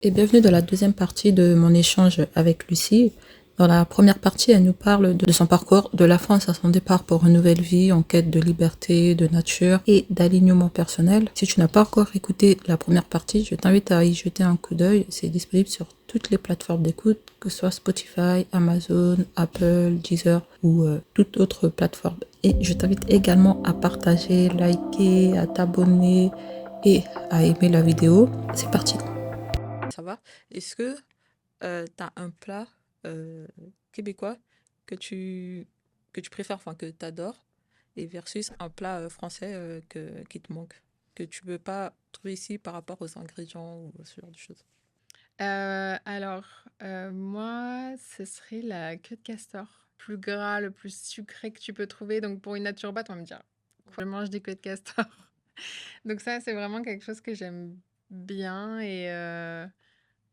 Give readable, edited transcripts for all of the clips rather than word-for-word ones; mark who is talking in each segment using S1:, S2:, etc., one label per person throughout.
S1: Et bienvenue dans la deuxième partie de mon échange avec Lucie. Dans la première partie, elle nous parle de son parcours de la France à son départ pour une nouvelle vie en quête de liberté, de nature et d'alignement personnel. Si tu n'as pas encore écouté la première partie, je t'invite à y jeter un coup d'œil. C'est disponible sur toutes les plateformes d'écoute, que ce soit Spotify, Amazon, Apple, Deezer ou toute autre plateforme. Et je t'invite également à partager, liker, à t'abonner et à aimer la vidéo. C'est parti. Ça va? Est-ce que tu as un plat euh, québécois que que tu préfères, enfin que tu adores, et versus un plat français qui te manque, que tu peux pas trouver ici par rapport aux ingrédients ou ce genre de choses?
S2: Moi, ce serait la queue de castor. Plus gras, le plus sucré que tu peux trouver. Donc, pour une naturopathe, on va me dire, quoi, je mange des queues de castor. Donc ça, c'est vraiment quelque chose que j'aime bien. Et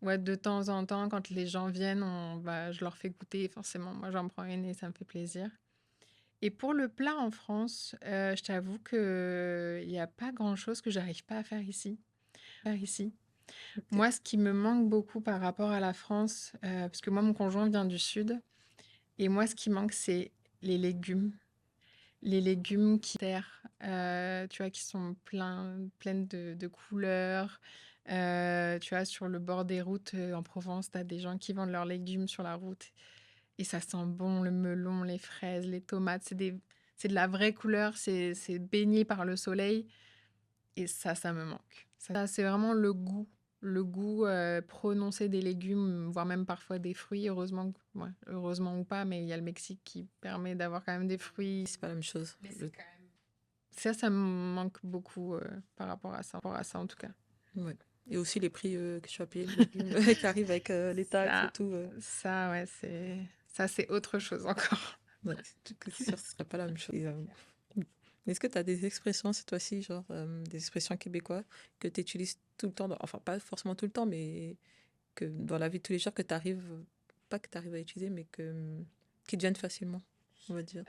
S2: ouais, de temps en temps, quand les gens viennent, je leur fais goûter. Forcément, moi, j'en prends une et ça me fait plaisir. Et pour le plat en France, je t'avoue qu'il n'y a pas grand-chose que j'arrive pas à faire ici.
S1: Ok.
S2: Moi, ce qui me manque beaucoup par rapport à la France, parce que moi, mon conjoint vient du sud, et moi, ce qui manque, c'est les légumes. Les légumes tu vois, qui sont pleines de couleurs. Tu vois, sur le bord des routes, en Provence, tu as des gens qui vendent leurs légumes sur la route. Et ça sent bon, le melon, les fraises, les tomates. C'est de la vraie couleur, c'est baigné par le soleil. Et ça me manque. Ça, c'est vraiment le goût prononcé des légumes, voire même parfois des fruits. Heureusement, ouais, heureusement ou pas, mais il y a le Mexique qui permet d'avoir quand même des fruits.
S1: C'est pas la même chose.
S2: Mais c'est quand même... Ça me manque beaucoup par rapport à ça en tout cas.
S1: Ouais. Et aussi les prix que tu as payés, les légumes qui arrivent avec les taxes et
S2: Ça,
S1: tout.
S2: ouais, c'est autre chose encore.
S1: Ouais, c'est sûr, ce serait pas la même chose. Est-ce que tu as des expressions cette fois-ci, genre des expressions québécoises que tu utilises tout le temps, enfin pas forcément tout le temps, mais que dans la vie de tous les jours que tu arrives, pas que tu arrives à utiliser, mais qui te viennent facilement, on va dire.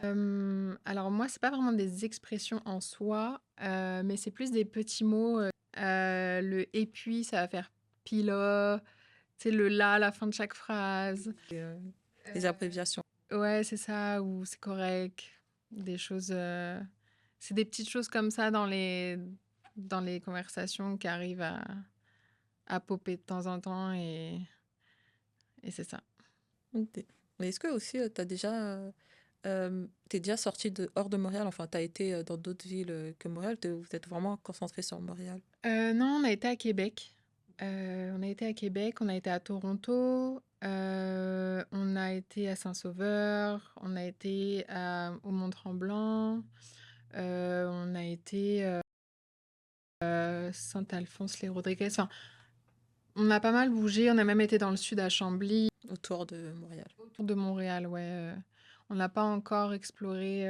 S2: Alors moi, c'est pas vraiment des expressions en soi, mais c'est plus des petits mots. Le et puis, ça va faire pila. C'est le là à la fin de chaque phrase.
S1: Et, les abréviations.
S2: Ouais, c'est ça, ou c'est correct. Des choses. C'est des petites choses comme ça dans les conversations qui arrivent à popper de temps en temps et c'est ça.
S1: Ok. Mais est-ce que aussi t'es déjà sorti de hors de Montréal, enfin t'as été dans d'autres villes que Montréal, vous êtes vraiment concentré sur Montréal?
S2: Non, on a été à Québec. On a été à Québec, on a été à Toronto, on a été à Saint-Sauveur, on a été au Mont-Tremblant, on a été Saint-Alphonse-les-Rodriguez. Enfin, on a pas mal bougé, on a même été dans le sud à Chambly,
S1: Autour de Montréal.
S2: autour de Montréal, ouais. On n'a pas encore exploré.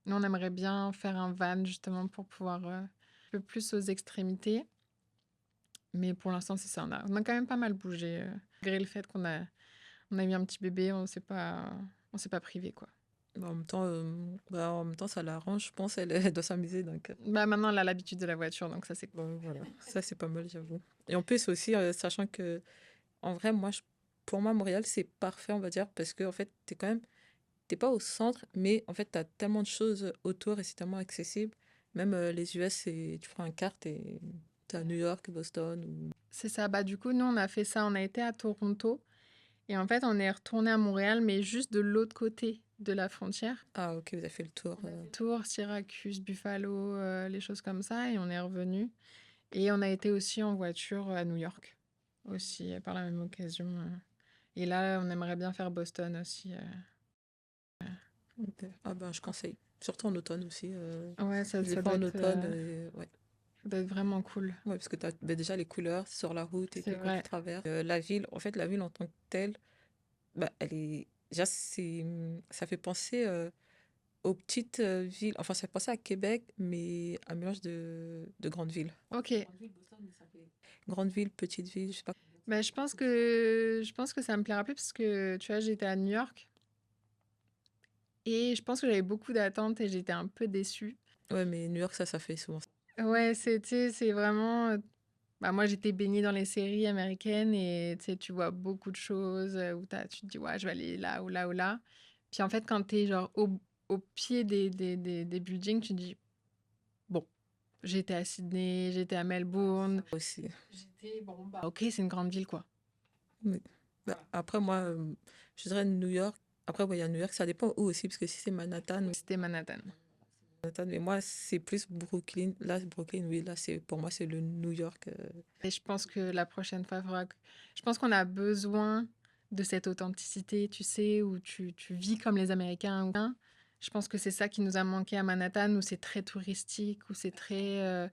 S2: Nous, on aimerait bien faire un van justement pour pouvoir un peu plus aux extrémités. Mais pour l'instant, c'est ça. On a quand même pas mal bougé. Malgré le fait on a eu un petit bébé, on s'est pas privé, quoi.
S1: En même temps, ça l'arrange, je pense, elle doit s'amuser, donc
S2: Bah, maintenant, elle a l'habitude de la voiture, donc ça, c'est cool.
S1: bon, voilà, ça c'est pas mal, j'avoue. Et en plus aussi, sachant que, en vrai, pour moi, Montréal, c'est parfait, on va dire, parce que, en fait, t'es pas au centre, mais en fait, t'as tellement de choses autour et c'est tellement accessible. Même les US, tu prends un carte et t'es à New York, Boston.
S2: C'est ça. Bah, du coup, nous, on a fait ça. On a été à Toronto. Et en fait, on est retourné à Montréal, mais juste de l'autre côté de la frontière.
S1: Ah, ok, vous avez fait le tour.
S2: Tours, Syracuse, Buffalo, les choses comme ça. Et on est revenu. Et on a été aussi en voiture à New York, aussi, par la même occasion. Et là, on aimerait bien faire Boston aussi.
S1: Ok. Ah ben, je conseille. Surtout en automne aussi.
S2: Ouais,
S1: Je l'ai fait en automne. Ouais.
S2: ça doit être vraiment cool.
S1: Ouais, parce que tu as déjà les couleurs sur la route et
S2: C'est
S1: tout quand tu
S2: vrai.
S1: traverses. La ville, en fait, la ville en tant que telle, bah, elle est. Déjà, ça fait penser aux petites villes. Enfin, ça fait penser à Québec, mais un mélange de grandes villes.
S2: Ok.
S1: Grande ville, petite ville, je sais pas.
S2: Bah, je pense que ça me plaira plus parce que, tu vois, j'étais à New York et je pense que j'avais beaucoup d'attentes et j'étais un peu déçue.
S1: Ouais, mais New York, ça fait souvent ça.
S2: Ouais, tu sais, c'est vraiment. Bah, moi, j'étais baignée dans les séries américaines et tu sais, tu vois beaucoup de choses où tu te dis, ouais, je vais aller là ou là ou là. Puis en fait, quand tu es genre au pied des buildings, tu te dis, bon, j'étais à Sydney, j'étais à Melbourne,
S1: Aussi.
S2: j'étais, bon, bah, ok, c'est une grande ville, quoi.
S1: Oui. Bah, après, moi, je dirais New York. Après, ouais, il y a New York, ça dépend où aussi, parce que si c'est Manhattan,
S2: C'était Manhattan.
S1: Manhattan, mais moi, c'est plus Brooklyn. Là, Brooklyn, oui, là, pour moi, c'est le New York.
S2: Et je pense que la prochaine fois, je pense qu'on a besoin de cette authenticité, tu sais, où tu vis comme les Américains. Je pense que c'est ça qui nous a manqué à Manhattan, où c'est très touristique, où c'est très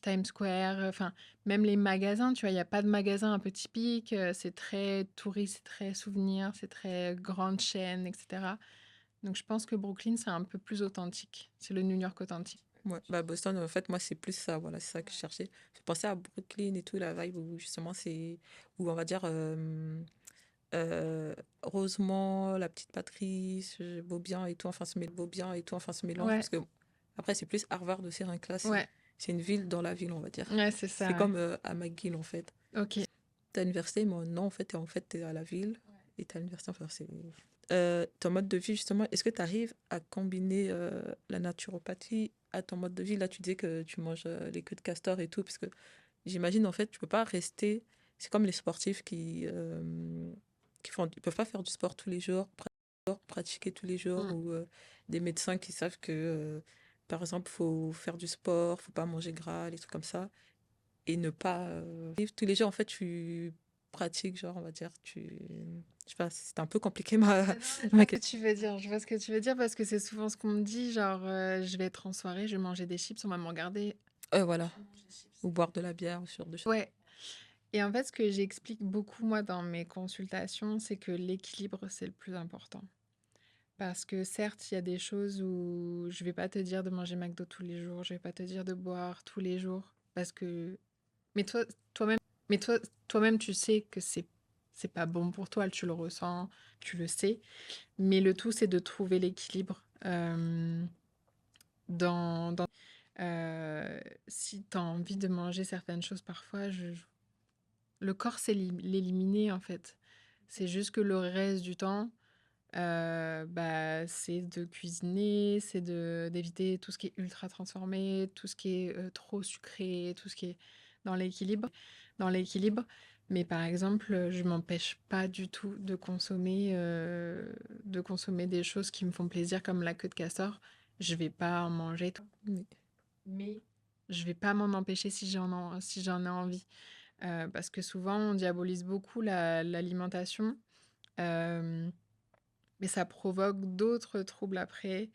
S2: Times Square. Enfin, même les magasins, tu vois, il n'y a pas de magasin un peu typique. C'est très touriste, c'est très souvenir, c'est très grande chaîne, etc. Donc je pense que Brooklyn, c'est un peu plus authentique. C'est le New York authentique.
S1: Ouais, bah Boston, en fait, moi, c'est plus ça, voilà, c'est ça que je cherchais. Je pensais à Brooklyn et tout, la vibe où justement c'est, où on va dire Rosemont, la petite Patrice, Beaubien et tout, Beaubien et tout, enfin se mélange,
S2: Ouais,
S1: parce que après, c'est plus Harvard aussi, rien que là,
S2: ouais,
S1: c'est une ville dans la ville, on va dire.
S2: ouais, c'est
S1: C'est
S2: ça, ouais.
S1: comme à McGill, en fait.
S2: Ok.
S1: T'as l'université, mais non, en fait, t'es à la ville et t'as l'université, enfin, c'est. Ton mode de vie, justement, est-ce que tu arrives à combiner la naturopathie à ton mode de vie? Là, tu disais que tu manges les queues de castor et tout, parce que j'imagine, en fait, tu peux pas rester. C'est comme les sportifs ils peuvent pas faire du sport tous les jours, pratiquer tous les jours,
S2: Mm.
S1: ou des médecins qui savent que, par exemple, faut faire du sport, faut pas manger gras, des trucs comme ça et ne pas vivre tous les jours en fait tu pratiques genre on va dire je sais pas c'est un peu compliqué ma
S2: Ce que
S1: question.
S2: tu veux dire, je vois ce que tu veux dire parce que c'est souvent ce qu'on me dit, genre je vais être en soirée, je vais manger des chips, on va me regarder.
S1: Voilà, ou boire de la bière ou sur de choses.
S2: Ouais. Et en fait, ce que j'explique beaucoup moi dans mes consultations, c'est que l'équilibre, c'est le plus important. Parce que certes, il y a des choses où je vais pas te dire de manger McDo tous les jours, je vais pas te dire de boire tous les jours, parce que mais toi-même, mais toi-même, tu sais que c'est pas bon pour toi, tu le ressens, tu le sais. Mais le tout, c'est de trouver l'équilibre dans si tu as envie de manger certaines choses parfois, le corps sait l'éliminer en fait. C'est juste que le reste du temps, bah, c'est de cuisiner, c'est d'éviter tout ce qui est ultra transformé, tout ce qui est trop sucré, tout ce qui est dans l'équilibre. Dans l'équilibre. Mais par exemple, je m'empêche pas du tout de consommer des choses qui me font plaisir, comme la queue de castor. Je vais pas en manger tout.
S1: Oui.
S2: Mais je vais pas m'en empêcher si j'en ai envie. Parce que souvent, on diabolise beaucoup l'alimentation. Euh, mais ça provoque d'autres troubles après,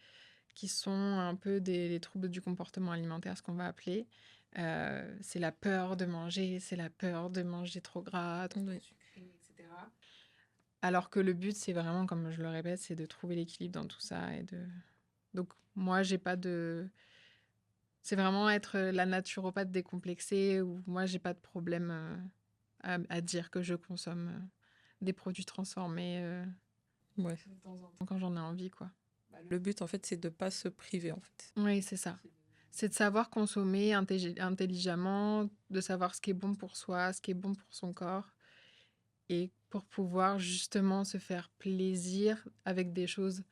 S2: qui sont un peu les troubles du comportement alimentaire, ce qu'on va appeler. C'est la peur de manger, c'est la peur de manger trop gras, trop
S1: Oui.
S2: sucré, etc. Alors que le but, c'est vraiment, comme je le répète, c'est de trouver l'équilibre dans tout ça. Donc, moi, j'ai pas de... C'est vraiment être la naturopathe décomplexée, où moi, j'ai pas de problème à dire que je consomme des produits transformés
S1: Ouais.
S2: de temps en temps quand j'en ai envie, quoi.
S1: Le but en fait c'est de pas se priver en fait.
S2: Oui, c'est ça. C'est de savoir consommer intelligemment, de savoir ce qui est bon pour soi, ce qui est bon pour son corps, et pour pouvoir justement se faire plaisir avec des choses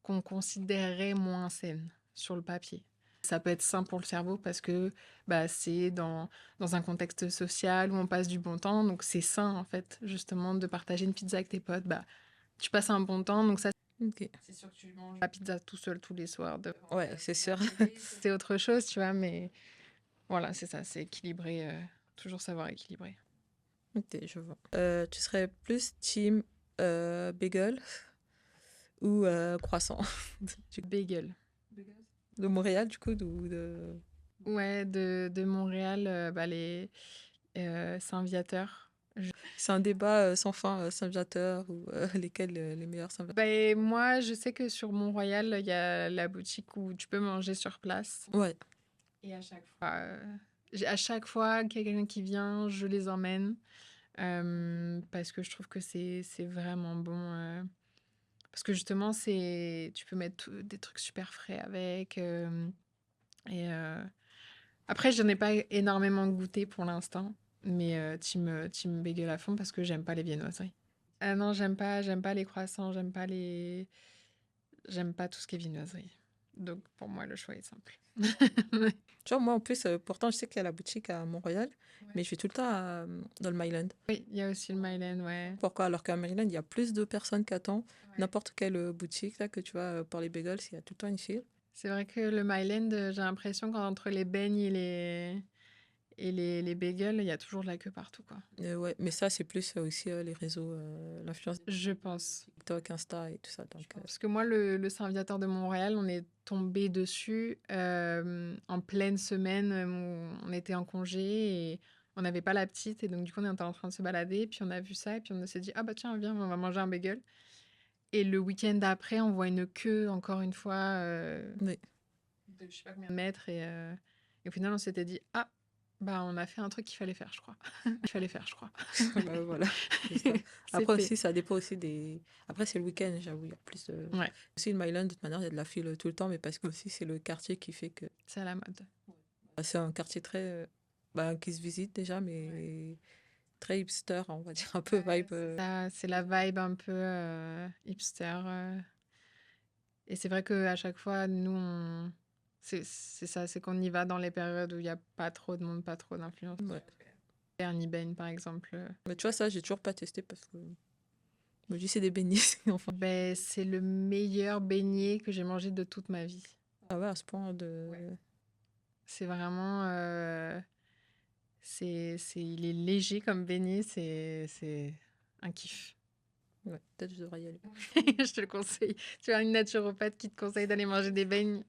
S2: qu'on considérerait moins saines sur le papier. Ça peut être sain pour le cerveau parce que bah, c'est dans un contexte social où on passe du bon temps, donc c'est sain en fait, justement, de partager une pizza avec tes potes. Bah, tu passes un bon temps, donc ça,
S1: Ok.
S2: c'est sûr que tu manges la pizza tout seul tous les soirs.
S1: Ouais, c'est sûr.
S2: C'est autre chose, tu vois, mais voilà, c'est ça, c'est équilibré, toujours savoir équilibrer.
S1: Ok, je vois. Tu serais plus team bagel ou croissant
S2: Bagel.
S1: de Montréal du coup ou de
S2: Ouais, de Montréal, bah, les Saint-Viateur.
S1: c'est un débat sans fin Saint-Viateur ou lesquels les meilleurs Saint-Viateur.
S2: Ben, moi, je sais que sur Mont-Royal, il y a la boutique où tu peux manger sur place.
S1: Ouais.
S2: Et à chaque fois qu'il y a quelqu'un qui vient, je les emmène. Parce que je trouve que c'est vraiment bon. Parce que justement, tu peux mettre des trucs super frais avec. Et après, je n'en ai pas énormément goûté pour l'instant. Mais team bagel à fond parce que j'aime pas les viennoiseries. Ah non, j'aime pas les croissants, j'aime pas tout ce qui est viennoiserie. Donc pour moi, le choix est simple.
S1: Tu vois, moi, en plus, pourtant, je sais qu'il y a la boutique à Mont-Royal, mais je vais tout le temps dans le Myland.
S2: Oui, il y a aussi le Myland, ouais.
S1: Pourquoi? Alors qu'à Maryland, il y a plus de personnes qu'attendent.
S2: Ouais.
S1: N'importe quelle boutique là, que tu vas pour les bagels, il y a tout le temps une file.
S2: C'est vrai que le Myland, j'ai l'impression qu'entre les beignes et les bagels, il y a toujours de la queue partout, quoi.
S1: Ouais, mais ça, c'est plus aussi les réseaux, l'influence
S2: Je pense.
S1: TikTok, Insta et tout ça. Donc,
S2: Parce que moi, le Saint-Viateur de Montréal, on est tombé dessus en pleine semaine. On était en congé et on n'avait pas la petite. Et donc, du coup, on était en train de se balader. Puis, on a vu ça. Et puis, on s'est dit, ah bah tiens, viens, on va manger un bagel. Et le week-end d'après, on voit une queue, encore une fois,
S1: oui.
S2: de je sais pas combien de mètres. Et au final, on s'était dit, ah, bah on a fait un truc qu'il fallait faire, je crois. Il fallait faire, je crois.
S1: Bah, voilà. C'est ça.
S2: C'est
S1: Après
S2: fait.
S1: aussi, ça dépend aussi des. Après, c'est le week-end, j'avoue, il y a plus de.
S2: Ouais,
S1: Aussi, le Myland, de toute manière, il y a de la file tout le temps, mais parce que aussi, c'est le quartier qui fait que.
S2: c'est à la mode.
S1: C'est un quartier très. Qui se visite déjà, mais très hipster, on va dire, un peu vibe.
S2: C'est la vibe un peu hipster. Et c'est vrai qu'à chaque fois, nous, c'est ça, c'est qu'on y va dans les périodes où il n'y a pas trop de monde, pas trop d'influence.
S1: Ouais.
S2: Ernie Bane, par exemple.
S1: Mais tu vois, ça, j'ai toujours pas testé parce que. Je me dis, c'est des beignets, enfin.
S2: Ben, c'est le meilleur beignet que j'ai mangé de toute ma vie.
S1: Ah ouais, à ce point de.
S2: C'est vraiment. Il est léger comme beignet, c'est un kiff.
S1: Ouais, peut-être que je devrais y aller.
S2: Je te le conseille. Tu as une naturopathe qui te conseille d'aller manger des beignes.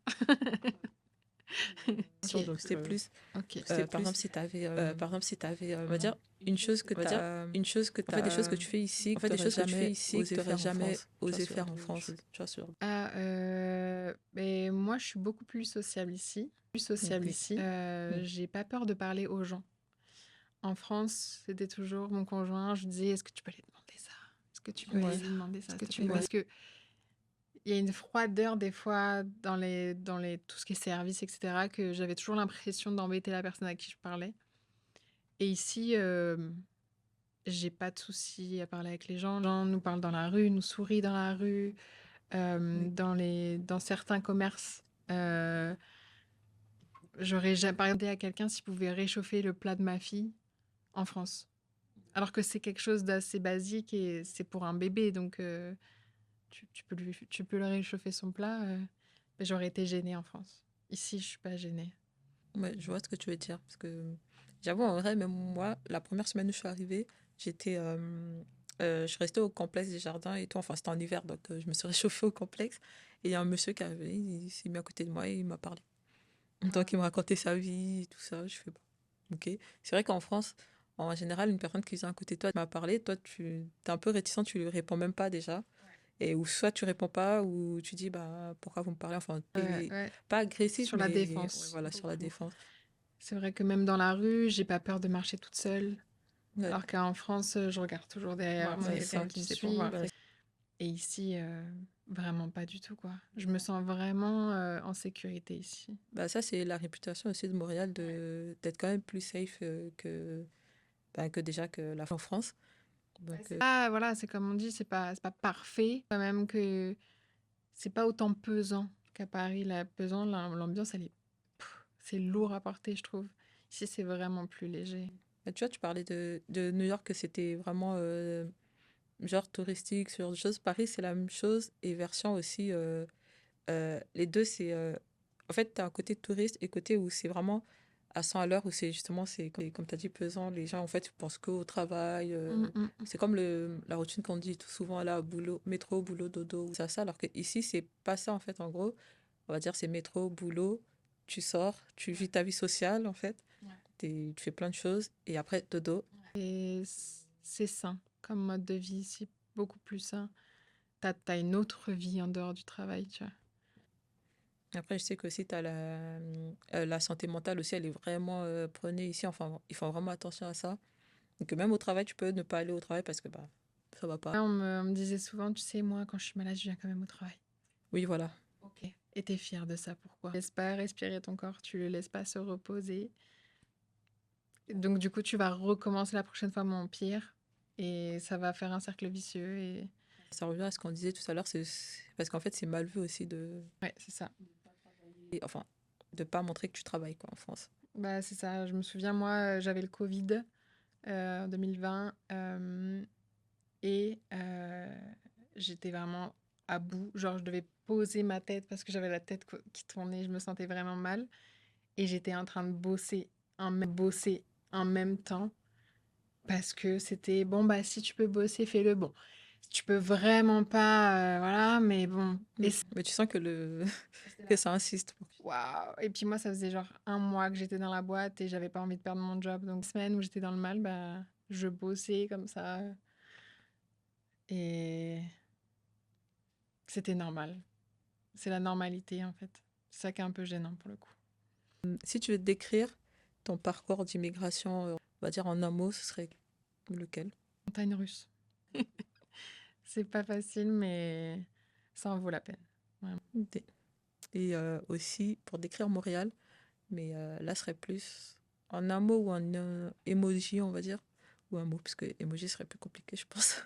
S1: Donc, c'était plus.
S2: Ok.
S1: Par exemple, si tu avais, on va dire, une chose que tu as. Une chose que tu as. En fait, des choses que tu fais ici, en fait, des choses que tu fais ici, que tu n'aurais jamais osé faire en France. Tu vois, sur.
S2: Ah, mais moi, je suis beaucoup plus sociable ici. J'ai pas peur de parler aux gens. En France, c'était toujours mon conjoint. Je disais, est-ce que tu peux aller demander ça? Est-ce que tu peux aller lui demander ça? Parce que il y a une froideur des fois dans tout ce qui est service, etc., que j'avais toujours l'impression d'embêter la personne à qui je parlais. Et ici, j'ai pas de souci à parler avec les gens. Les gens nous parlent dans la rue, nous sourient dans la rue, dans certains commerces. J'aurais jamais parlé à quelqu'un s'il pouvait réchauffer le plat de ma fille en France. Alors que c'est quelque chose d'assez basique et c'est pour un bébé, donc tu peux le réchauffer son plat. Mais j'aurais été gênée en France. Ici, je suis pas gênée.
S1: Ouais, je vois ce que tu veux dire. Parce que j'avoue, en vrai, même moi, la première semaine où je suis arrivée, j'étais. Je suis restée au complexe des jardins et tout. Enfin, c'était en hiver, donc je me suis réchauffée au complexe. Et il y a un monsieur qui avait, il s'est mis à côté de moi et il m'a parlé. Donc, il me racontait sa vie et tout ça. Je fais, bon, ok. C'est vrai qu'en France, en général, une personne qui vient à côté de toi m'a parlé. Toi, tu es un peu réticent, tu lui réponds même pas déjà. Et ou soit tu réponds pas, ou tu dis, bah, pourquoi vous me parlez? Enfin, pas agressif,
S2: Sur la
S1: mais
S2: défense.
S1: ouais, voilà, sur la défense.
S2: C'est vrai que même dans la rue, j'ai pas peur de marcher toute seule.
S1: Ouais.
S2: Alors qu'en France, je regarde toujours derrière moi, quelqu'un qui me suit. Et ici, vraiment pas du tout, quoi. Je me sens vraiment en sécurité ici.
S1: Bah, ça, c'est la réputation aussi de Montréal d'être quand même plus safe que déjà que la en France. Donc,
S2: Ah, voilà, c'est comme on dit, c'est pas parfait. Quand même que c'est pas autant pesant qu'à Paris. La pesant, l'ambiance, c'est lourd à porter, je trouve. Ici, c'est vraiment plus léger.
S1: bah, tu vois, tu parlais de New York, que c'était vraiment genre touristique, sur des choses. Paris, c'est la même chose. Et version aussi, les deux, c'est... en fait, tu as un côté touriste et côté où c'est vraiment à 100 à l'heure, où c'est justement, c'est comme tu as dit, pesant. Les gens, en fait, ils pensent qu'au travail. C'est comme la routine qu'on dit tout souvent, là, boulot, métro, boulot, dodo. C'est ça, alors que ici, c'est pas ça, en fait, en gros. On va dire, c'est métro, boulot, tu sors, tu vis ta vie sociale, en fait. Tu fais plein de choses. Et après, dodo.
S2: Et c'est sain comme mode de vie ici, beaucoup plus sain. T'as une autre vie en dehors du travail, tu vois.
S1: Après, je sais que aussi, tu as la santé mentale aussi, elle est vraiment prenée ici. Enfin, ils font vraiment attention à ça. Donc, même au travail, tu peux ne pas aller au travail parce que bah, ça va pas.
S2: On me disait souvent, tu sais, moi, quand je suis malade, je viens quand même au travail.
S1: Oui, voilà.
S2: Ok. Et t'es fière de ça, pourquoi? Tu laisses pas respirer ton corps, tu le laisses pas se reposer. Donc du coup, tu vas recommencer la prochaine fois, mais en pire. Et ça va faire un cercle vicieux. Et
S1: Ça revient à ce qu'on disait tout à l'heure, parce qu'en fait, c'est mal vu aussi
S2: ouais, c'est ça.
S1: enfin, de pas montrer que tu travailles, quoi, en France.
S2: Bah, c'est ça. Je me souviens, moi, j'avais le Covid en 2020. Et j'étais vraiment à bout. Genre, je devais poser ma tête parce que j'avais la tête qui tournait. Je me sentais vraiment mal. Et j'étais en train de bosser en même temps. Parce que c'était, bon, bah, si tu peux bosser, fais-le. Bon, si tu peux vraiment pas, voilà, mais bon.
S1: Mais tu sens que que ça insiste.
S2: Waouh! Et puis moi, ça faisait genre un mois que j'étais dans la boîte et j'avais pas envie de perdre mon job. Donc, semaine où j'étais dans le mal, bah, je bossais comme ça. Et c'était normal. C'est la normalité, en fait. C'est ça qui est un peu gênant pour le coup.
S1: Si tu veux décrire ton parcours d'immigration, on va dire en un mot, ce serait lequel?
S2: Montagne russe. C'est pas facile, mais ça en vaut la peine. Vraiment.
S1: Et aussi, pour décrire Montréal, mais là, ce serait plus en un mot ou en emoji, on va dire, ou un mot, parce que emoji serait plus compliqué, je pense.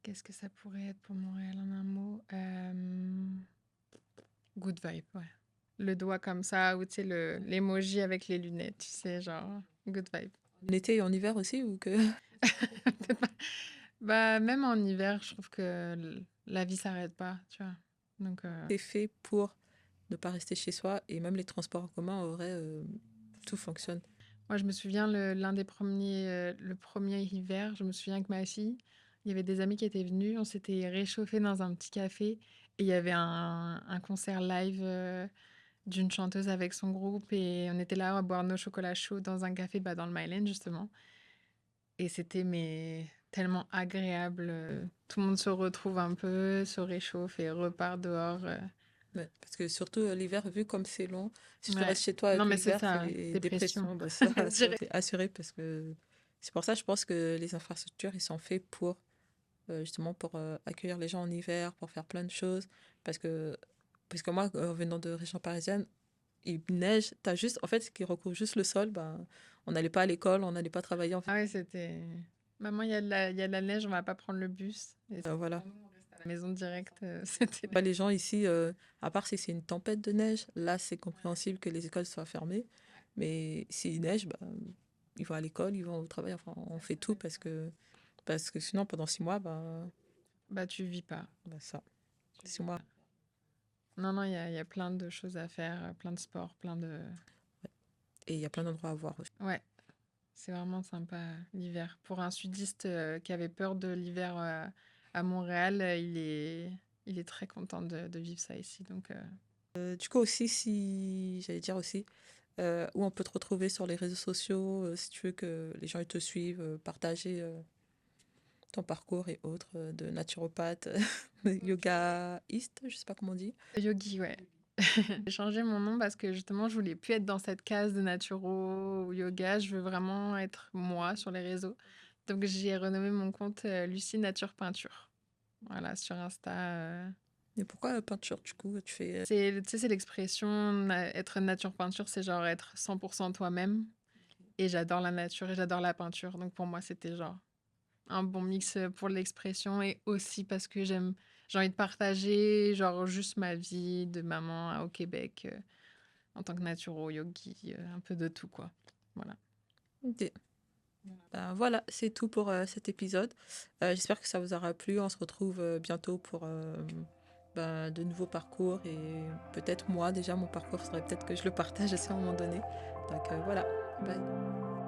S2: Qu'est-ce que ça pourrait être pour Montréal en un mot? Good vibe, ouais. Le doigt comme ça, ou tu sais, l'emoji avec les lunettes, tu sais, genre, good vibe.
S1: En été et en hiver aussi, ou que
S2: Peut-être pas. Bah, même en hiver, je trouve que la vie s'arrête pas, tu vois. Donc,
S1: c'est fait pour ne pas rester chez soi, et même les transports en commun, en vrai, tout fonctionne.
S2: moi, je me souviens, le premier hiver, je me souviens avec ma fille, il y avait des amis qui étaient venus, on s'était réchauffé dans un petit café, et il y avait un concert live d'une chanteuse avec son groupe, et on était là à boire nos chocolats chauds dans un café, bah, dans le Myland, justement. Et c'était mais tellement agréable. Tout le monde se retrouve un peu, se réchauffe et repart dehors.
S1: Ouais, parce que surtout l'hiver, vu comme c'est long, si tu
S2: Ouais.
S1: restes chez toi
S2: Non,
S1: tout
S2: mais c'est
S1: l'hiver, c'est
S2: ça,
S1: les
S2: dépression.
S1: dépressions. Bah, ça,
S2: Je dirais.
S1: c'est assuré parce que c'est pour ça, je pense que les infrastructures, ils sont faits pour justement pour accueillir les gens en hiver, pour faire plein de choses. Parce que moi, venant de région parisienne, il neige, t'as juste, en fait, ce qui recouvre juste le sol, ben, on n'allait pas à l'école, on n'allait pas travailler, en fait.
S2: Ah ouais, c'était. Maman, il y a de la neige, on va pas prendre le bus. Et
S1: Voilà.
S2: nous, on reste à la maison directe. C'était.
S1: Bah, les gens ici, à part si c'est une tempête de neige, là, c'est compréhensible que les écoles soient fermées. Mais s'il neige, bah, ils vont à l'école, ils vont au travail, enfin, on fait tout parce que sinon, pendant 6 mois,
S2: Bah, tu vis pas.
S1: ça, 6 mois.
S2: Non, non, il y a plein de choses à faire, plein de sports, plein de.
S1: Et il y a plein d'endroits à voir aussi.
S2: Ouais, c'est vraiment sympa l'hiver. Pour un sudiste qui avait peur de l'hiver à Montréal, il est très content de vivre ça ici. Donc,
S1: Du coup, aussi, si, j'allais dire aussi, où on peut te retrouver sur les réseaux sociaux, si tu veux que les gens ils te suivent, partager ton parcours et autres, de naturopathe, yogaïste, je sais pas comment on dit.
S2: yogi, ouais. J'ai changé mon nom parce que justement, je voulais plus être dans cette case de naturo ou yoga. Je veux vraiment être moi sur les réseaux. Donc, j'ai renommé mon compte Lucie Nature Peinture. Voilà, sur Insta.
S1: Mais pourquoi la peinture, du coup, tu fais...
S2: C'est, tu sais, c'est l'expression être nature peinture, c'est genre être 100% toi-même. Et j'adore la nature et j'adore la peinture. Donc, pour moi, c'était genre un bon mix pour l'expression et aussi parce que j'ai envie de partager, genre, juste ma vie de maman au Québec en tant que naturo-yogi, un peu de tout, quoi. Voilà.
S1: Ok. Ben, voilà, c'est tout pour cet épisode. J'espère que ça vous aura plu. On se retrouve bientôt pour ben, de nouveaux parcours et peut-être moi, déjà, mon parcours, faudrait peut-être que je le partage aussi à un moment donné. Donc voilà, bye.